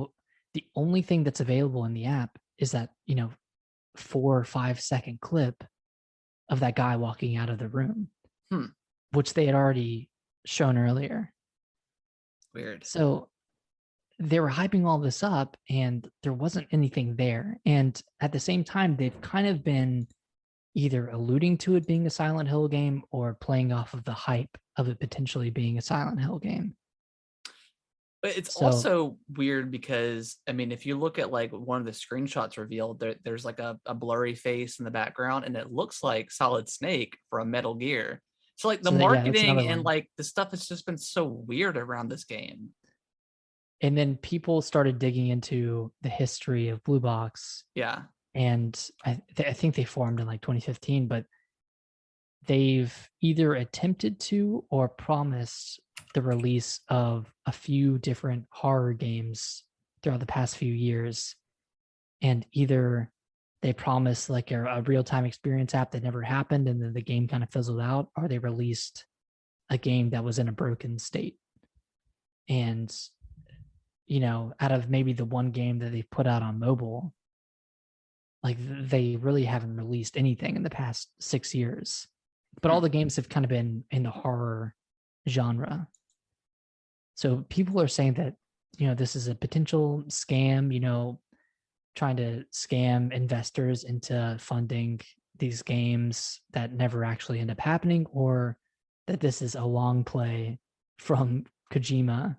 the only thing that's available in the app is that, 4 or 5 second clip of that guy walking out of the room, which they had already shown earlier. Weird. So they were hyping all this up and there wasn't anything there. And at the same time, they've kind of been either alluding to it being a Silent Hill game or playing off of the hype of it potentially being a Silent Hill game. But it's also weird because, I mean, if you look at like one of the screenshots revealed, there's like a blurry face in the background and it looks like Solid Snake from Metal Gear. So like the marketing and like the stuff has just been so weird around this game. And then people started digging into the history of Blue Box. Yeah. And I think they formed in like 2015, but they've either attempted to or promised the release of a few different horror games throughout the past few years. And either they promised like a real-time experience app that never happened and then the game kind of fizzled out, or they released a game that was in a broken state. And, out of maybe the one game that they've put out on mobile, like they really haven't released anything in the past 6 years. But all the games have kind of been in the horror genre. So people are saying that, this is a potential scam, trying to scam investors into funding these games that never actually end up happening, or that this is a long play from Kojima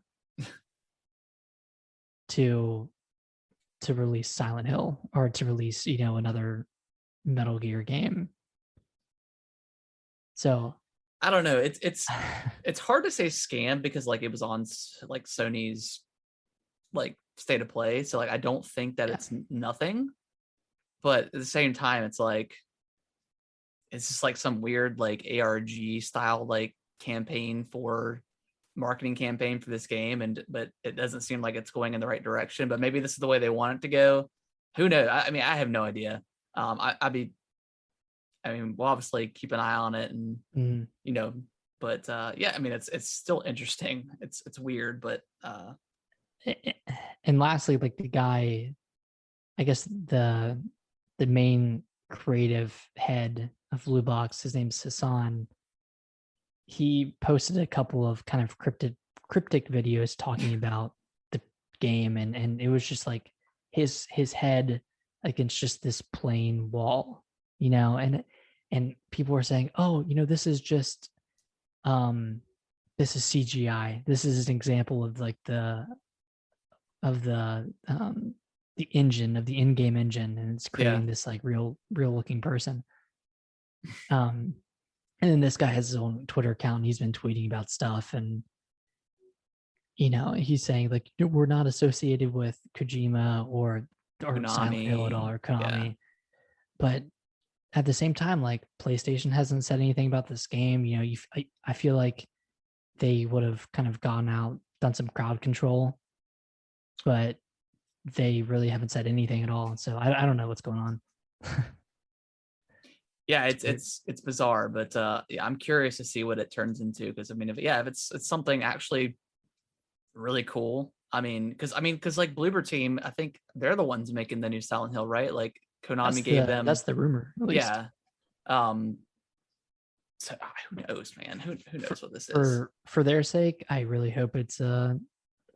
to release Silent Hill or to release, another Metal Gear game. So I don't know. It's hard to say scam because like it was on like Sony's like state of play. So like I don't think that it's nothing. But at the same time, it's like it's just like some weird like ARG style like marketing campaign for this game, but it doesn't seem like it's going in the right direction. But maybe this is the way they want it to go. Who knows? I mean, I have no idea. We'll obviously keep an eye on it and, but yeah, I mean, it's still interesting. It's weird, but. And lastly, like the guy, I guess the main creative head of Blue Box, his name's Hassan. He posted a couple of kind of cryptic videos talking about the game. And it was just like, his head against just this plain wall, you know, and people were saying, oh, you know, this is just this is CGI. This is an example of like the engine, of the in-game engine, and it's creating this like real looking person. And then this guy has his own Twitter account, and he's been tweeting about stuff, and you know, he's saying like, we're not associated with Kojima or Silent Hill at all, or Konami. But at the same time, like, PlayStation hasn't said anything about this game. You know, I feel like they would have kind of gone out, done some crowd control, but they really haven't said anything at all. So I don't know what's going on. Yeah, it's bizarre, but yeah, I'm curious to see what it turns into, because I mean, if it's something actually really cool. I mean, because like Bloober Team, I think they're the ones making the new Silent Hill, right? Like Konami gave them. That's the rumor, at least. Yeah. So who knows, man? Who knows what this is? For their sake, I really hope it's a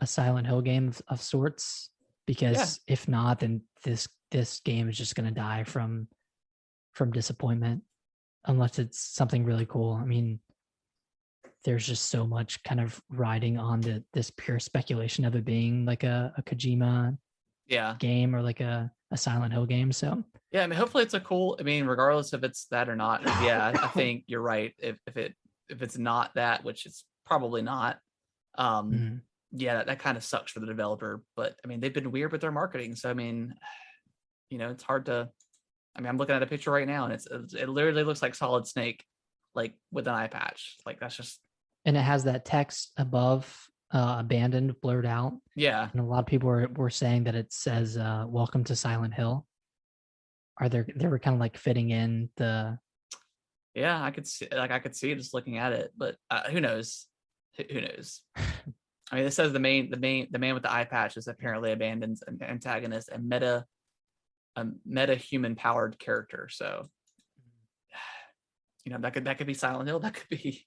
Silent Hill game of sorts, because if not, then this game is just going to die from disappointment, unless it's something really cool. I mean, there's just so much kind of riding on this pure speculation of it being like a Kojima game, or like a Silent Hill game. So yeah, I mean, hopefully it's a cool, I mean, regardless if it's that or not. Yeah, I think you're right. If it's not that, which it's probably not, yeah, that kind of sucks for the developer. But I mean, they've been weird with their marketing. So I mean, you know, it's hard to, I mean, I'm looking at a picture right now, and it literally looks like Solid Snake, like with an eye patch. Like, that's just. And it has that text above, abandoned, blurred out. Yeah. And a lot of people were saying that it says, welcome to Silent Hill. They were kind of like fitting in the. Yeah, I could see just looking at it, but who knows? Who knows? I mean, it says the man with the eye patch is apparently abandoned an antagonist and meta human powered character. So, you know, that could be Silent Hill. That could be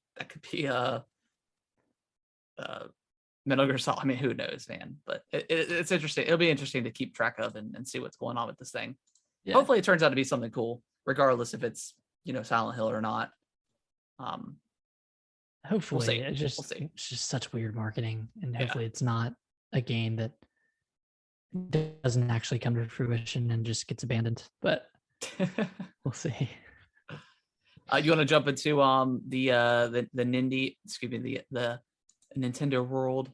Metal Gear Solid. I mean, who knows, man? But it's interesting. It'll be interesting to keep track of and see what's going on with this thing. Yeah. Hopefully, it turns out to be something cool, regardless if it's, you know, Silent Hill or not. Hopefully, we'll it's just such weird marketing, and hopefully, it's not a game that doesn't actually come to fruition and just gets abandoned. But we'll see. You want to jump into the Nintendo World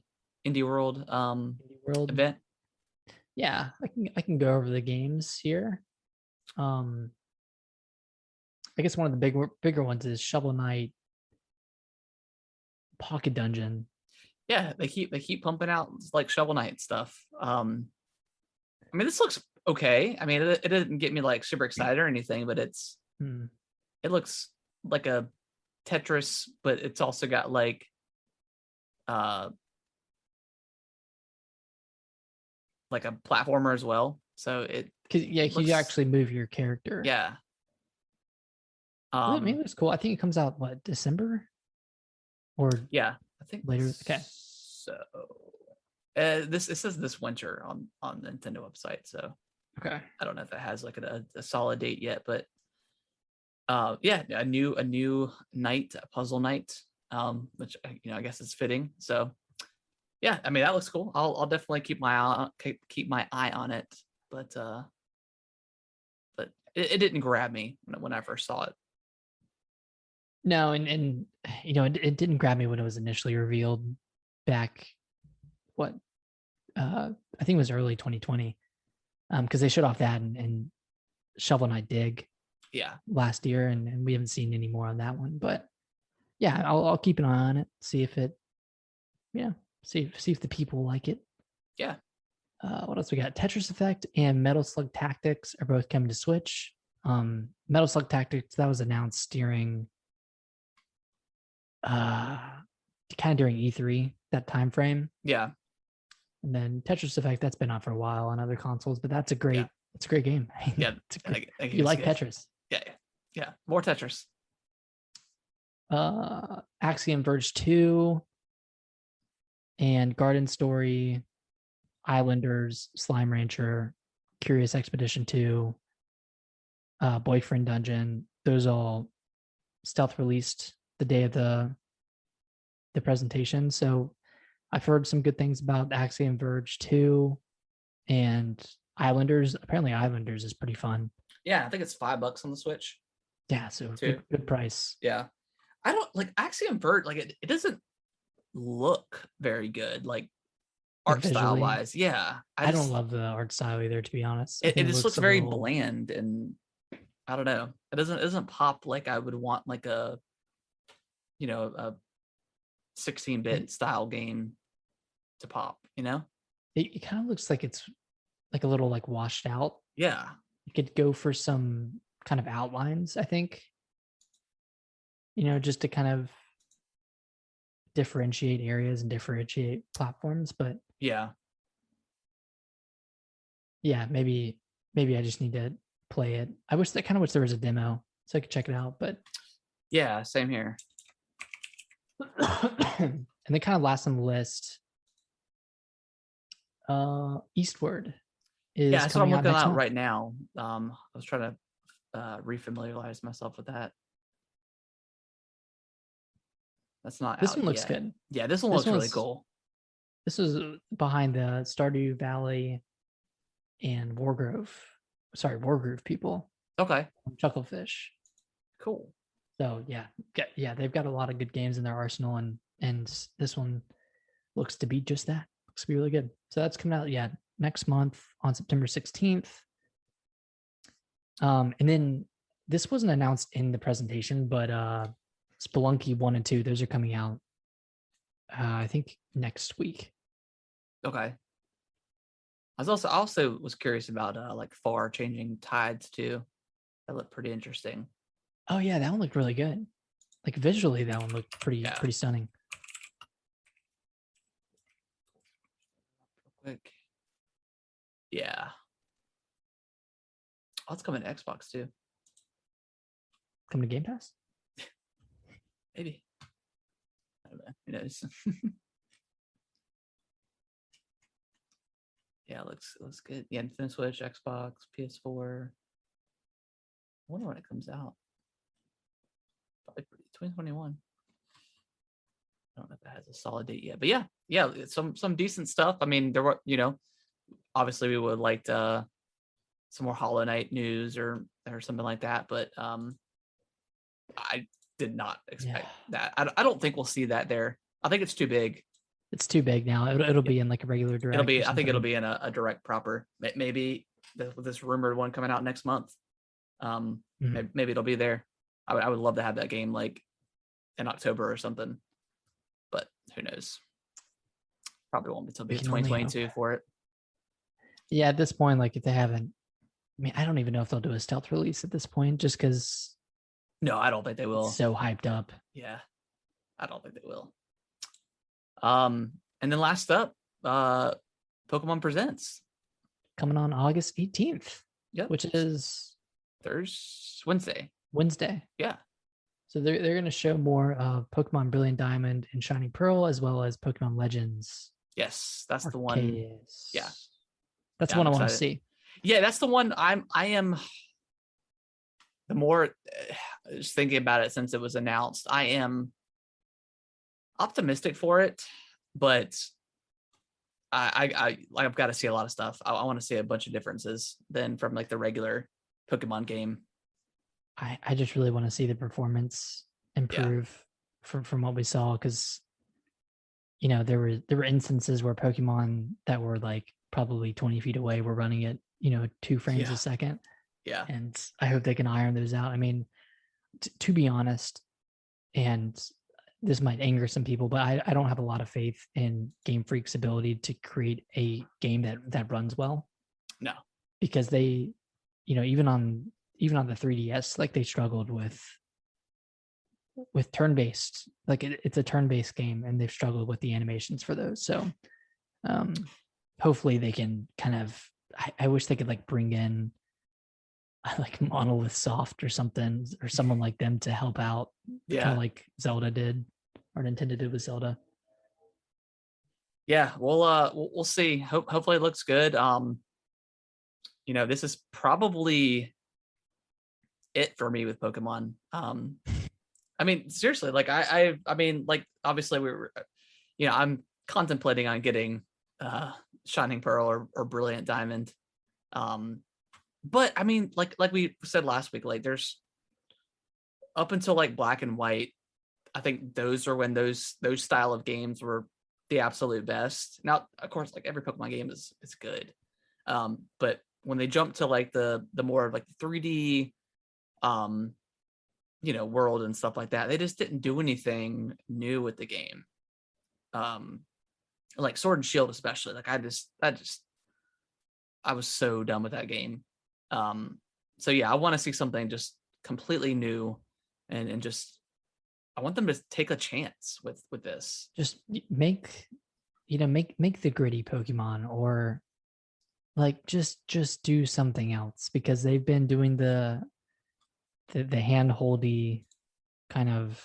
Indie World event? Yeah, I can go over the games here. I guess one of the bigger ones is Shovel Knight Pocket Dungeon. Yeah, they keep pumping out like Shovel Knight stuff. I mean, this looks okay. I mean, it didn't get me like super excited or anything, but it looks like a Tetris, but it's also got like a platformer as well. So you actually move your character. Yeah. Maybe it's cool. I think it comes out December, or I think later. Okay. So it says this winter on the Nintendo website. So okay, I don't know if it has like a solid date yet, but a new night, a puzzle night, which, you know, I guess is fitting. So yeah, I mean, that looks cool. I'll definitely keep my eye on it, but it didn't grab me when I first saw it. No, and you know, it didn't grab me when it was initially revealed back, I think it was early 2020, because they showed off that and Shovel Knight Dig last year, and we haven't seen any more on that one. But yeah, I'll keep an eye on it, see if it see if the people like it. Yeah. What else we got? Tetris Effect and Metal Slug Tactics are both coming to Switch. Metal Slug Tactics, that was announced during kind of during E3, that time frame. Yeah. And then Tetris Effect, that's been out for a while on other consoles, but that's a great game. Yeah. You like Tetris? Yeah. More Tetris. Axiom Verge 2 and Garden Story, Islanders, Slime Rancher, Curious Expedition 2, Boyfriend Dungeon, those all stealth released the day of the presentation. So I've heard some good things about Axiom Verge 2 and Islanders. Apparently Islanders is pretty fun. Yeah, I think it's $5 on the Switch. Yeah, so good price. Yeah. I don't like Axiom Verge, like it doesn't look very good, like art style wise. Yeah. I don't love the art style either, to be honest. It just looks very bland, and I don't know. It doesn't pop like I would want like a 16-bit style game to pop, It kind of looks like it's like a little like washed out. Yeah. You could go for some kind of outlines, I think. Just to kind of differentiate areas and differentiate platforms, but yeah, maybe I just need to play it. I kind of wish there was a demo so I could check it out, but yeah, same here. And then kind of last on the list, Eastward is that's what I'm working on month. right now. I was trying to refamiliarize myself with that. That's not this out one looks yet. good. Yeah, this one looks really cool. This was behind the Stardew Valley and Wargroove people. Okay. Chucklefish. Cool. So yeah, they've got a lot of good games in their arsenal, and this one looks to be just that. Looks to be really good. So that's coming out next month on September 16th. And then this wasn't announced in the presentation, but Spelunky 1 and 2, those are coming out I think next week. Okay. I also was curious about like Far Changing Tides too. That looked pretty interesting. Oh yeah, that one looked really good. Like visually, that one looked pretty stunning. Quick. Yeah. Oh, it's coming to Xbox too. Come to Game Pass? Maybe. I don't know. Who knows? Yeah, it looks good. Yeah, Nintendo Switch, Xbox, PS4. I wonder when it comes out. Probably 2021. I don't know if it has a solid date yet, but yeah, some decent stuff. I mean, there were, obviously we would like some more Hollow Knight news or something like that, but I did not expect that. I don't think we'll see that there. I think it's too big. It's too big now. It'll be in like a regular direct. I think it'll be in a direct proper. Maybe with this rumored one coming out next month. Maybe it'll be there. I would love to have that game like in October or something, but who knows? Probably won't until 2022 for it. Yeah, at this point, like if they haven't, I don't even know if they'll do a stealth release at this point, just because. No, I don't think they will. It's so hyped up. Yeah, I don't think they will. And then last up, Pokemon Presents coming on August 18th. Yep. Which is Wednesday. Yeah. So they're going to show more of Pokemon Brilliant Diamond and Shining Pearl, as well as Pokemon Legends. Yes, that's the one. Yeah, that's the one I want to see. Yeah, that's the one. I am. The more just thinking about it since it was announced, I am optimistic for it, but I've got to see a lot of stuff. I want to see a bunch of differences than from like the regular Pokemon game. I just really want to see the performance improve from what we saw, because there were instances where Pokemon that were like probably 20 feet away were running at 2 frames a second. Yeah, and I hope they can iron those out. I mean, to be honest, and this might anger some people, but I don't have a lot of faith in Game Freak's ability to create a game that runs well. No, because they, even on the 3DS, like they struggled with turn-based, like it's a turn-based game, and they've struggled with the animations for those. So hopefully they can kind of, I wish they could like bring in like Monolith Soft or something, or someone like them to help out, kind of like Zelda did, or Nintendo did with Zelda. Yeah, we'll see. Hopefully it looks good. this is probably it for me with Pokemon. I mean, seriously, like I mean, like obviously we were, I'm contemplating on getting Shining Pearl or Brilliant Diamond. But I mean, like we said last week, like there's up until like Black and White, I think those are when those style of games were the absolute best. Now, of course, like every Pokemon game is good. But when they jump to like the more of like the 3D world and stuff like that, they just didn't do anything new with the game. Like Sword and Shield especially, like I was so done with that game. So yeah, I want to see something just completely new and just I want them to take a chance with this. Just make the gritty Pokemon, or like just do something else, because they've been doing the hand-holdy kind of,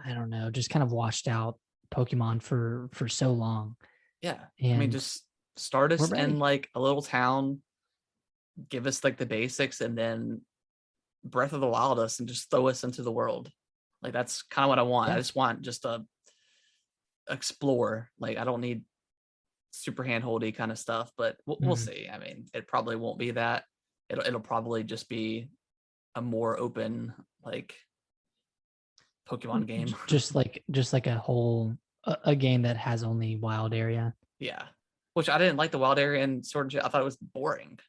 I don't know, just kind of washed out Pokemon for so long. Yeah. And I mean, just start us in like a little town, give us like the basics, and then Breath of the Wild us and just throw us into the world. Like that's kind of what I want. Yeah. I just want just to explore. Like I don't need super hand-holdy kind of stuff, but we'll see. I mean, it probably won't be that. It'll probably just be a more open like Pokemon game. just like a whole a game that has only wild area. Yeah. Which I didn't like the wild area in Sword and Shield. I thought it was boring.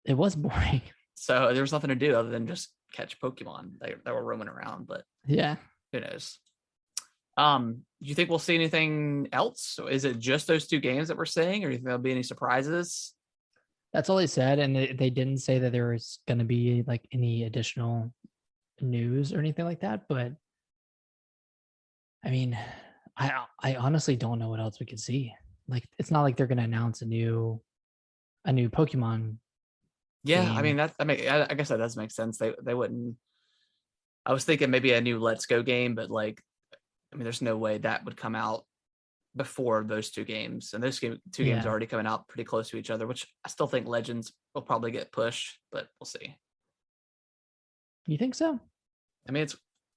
It was boring. So there was nothing to do other than just catch Pokemon that were roaming around. But yeah, who knows? Do you think we'll see anything else? So is it just those two games that we're seeing, or do you think there'll be any surprises? That's all they said, and they didn't say that there was going to be like any additional news or anything like that. But I mean, I honestly don't know what else we could see. Like, it's not like they're going to announce a new Pokemon. Yeah, game. I mean I guess that does make sense. They wouldn't. I was thinking maybe a new Let's Go game, but like, I mean, there's no way that would come out before those two games, and those two games are already coming out pretty close to each other, which I still think Legends will probably get pushed, but we'll see. You think so? I mean, it's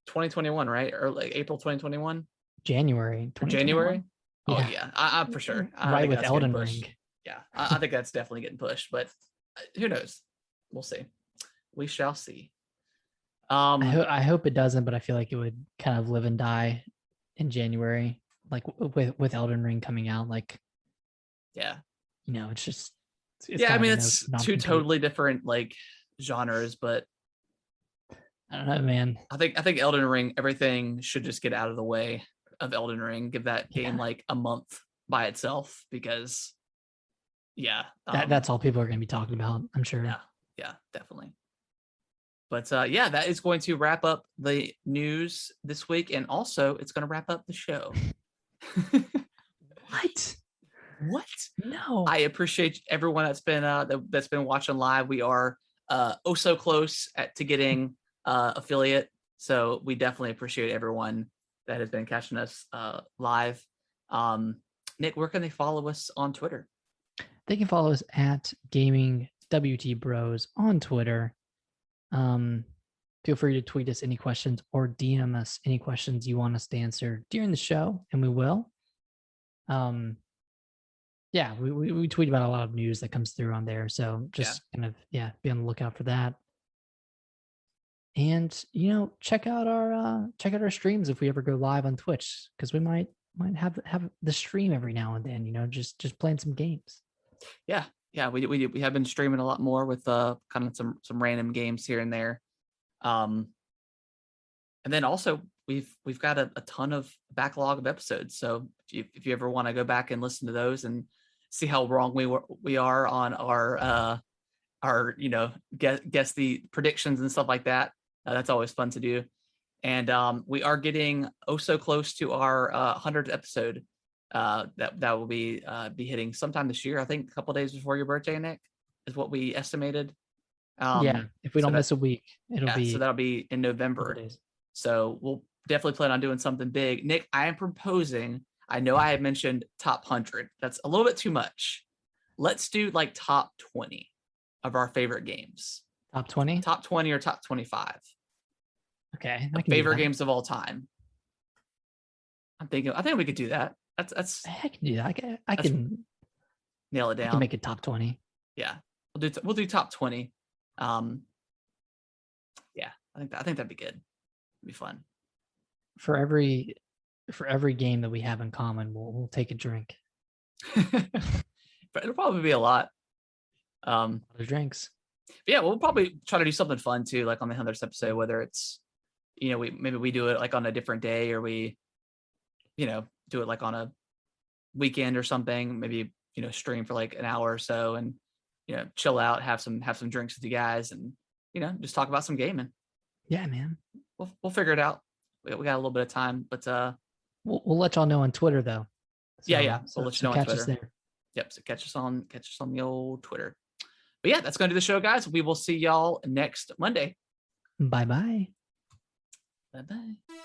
2021, right? Or like April 2021? January 2021. January? Oh yeah, I for sure. Right, with Elden Ring. Yeah, I think that's definitely getting pushed, but who knows? We'll see. We shall see. I hope it doesn't, but I feel like it would kind of live and die in January, like with Elden Ring coming out. Like, yeah, it's just I mean, it's two totally different like genres, but I don't know, man. I think Elden Ring, everything should just get out of the way of Elden Ring. Give that game like a month by itself, because that's all people are going to be talking about, I'm sure. Yeah, definitely. But that is going to wrap up the news this week, and also it's going to wrap up the show. What? No. I appreciate everyone that's been watching live. We are so close to getting affiliate, so we definitely appreciate everyone that has been catching us live. Nick, where can they follow us on Twitter? They can follow us at Gaming WT Bros on Twitter. Feel free to tweet us any questions or DM us any questions you want us to answer during the show, and we will. We tweet about a lot of news that comes through on there, so just kind of be on the lookout for that. And check out our streams if we ever go live on Twitch, because we might have the stream every now and then. Just playing some games. Yeah, we have been streaming a lot more with kind of some random games here and there, and then also we've got a ton of backlog of episodes. So if you ever want to go back and listen to those and see how wrong we are on our guess the predictions and stuff like that, that's always fun to do. And we are getting so close to our 100th episode. That will be hitting sometime this year. I think a couple of days before your birthday, Nick, is what we estimated. If we don't miss a week, it'll be. So that'll be in November. So we'll definitely plan on doing something big. Nick, I am proposing. I know I had mentioned top 100. That's a little bit too much. let's do like top 20 of our favorite games. Top 20? Top 20 or top 25. Okay. Favorite games of all time. I think we could do that. That's I can do that. I can nail it down. I can make it top 20. Yeah. We'll do top 20. Yeah, I think that'd be good. It'd be fun. For every game that we have in common, we'll take a drink. But it'll probably be a lot. Other drinks. Yeah, we'll probably try to do something fun too, like on the 100th episode, whether it's, maybe we do it like on a different day, or we, do it like on a weekend or something, maybe, stream for like an hour or so and, chill out, have some drinks with you guys and, just talk about some gaming. Yeah, man. We'll figure it out. We got a little bit of time, but we'll let y'all know on Twitter though. So, yeah. We'll let you know on Twitter. Us there. Yep. So catch us on the old Twitter. But yeah, that's going to do the show, guys. We will see y'all next Monday. Bye-bye. Bye-bye.